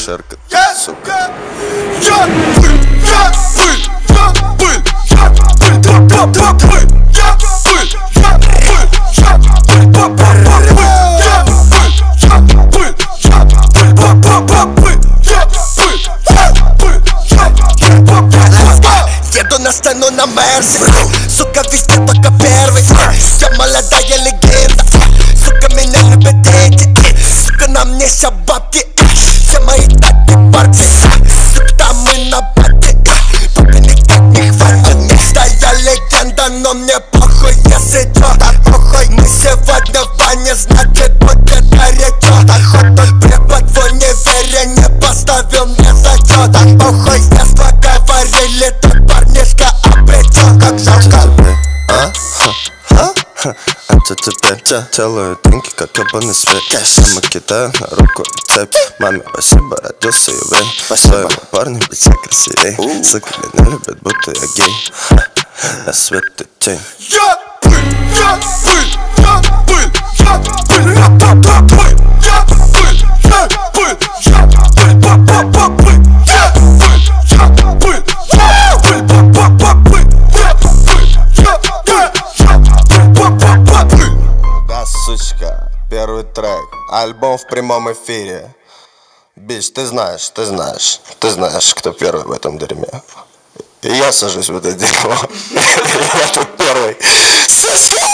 акушерка, ты, сука. Я пыль, я пыль, я пыль, я пыль, я пыль, я пыль, я пыль, я пыль, я пыль, я пыль. Еду на сцену на Мерси, сука, везде только первый. Я молодая легенда, сука, меня любят дети. Сука, на мне вся бабки, все мои таки парки. Сука, там мы на пати, папе никак не хватит. Места я легенда, но мне похуй, если чё, похуй. Мы сегодня в бане, значит будет горячо. Хоть препод в универе не поставил мне зачет. Похуй, с детства говорили, тот парнишка обречен, как жалко. А что теперь? Делаю деньги, как ебаный свет. Мама кидает на руку цепь. Маме спасибо, родился еврей. Своему парню быть все красивей. Сука, меня любят, будто я гей. Я свет и тень. Я пыль, я пыль, я пыль, я пыль, я пыль, я пыль, я пыль, я пыль, я пыль, я пыль, я пыль, я пыль, Да, сучка, первый трек, альбом в прямом эфире. Бич, ты знаешь, кто первый в этом дерьме. И я сажусь в это дерьмо. Я тут первый. Сучка!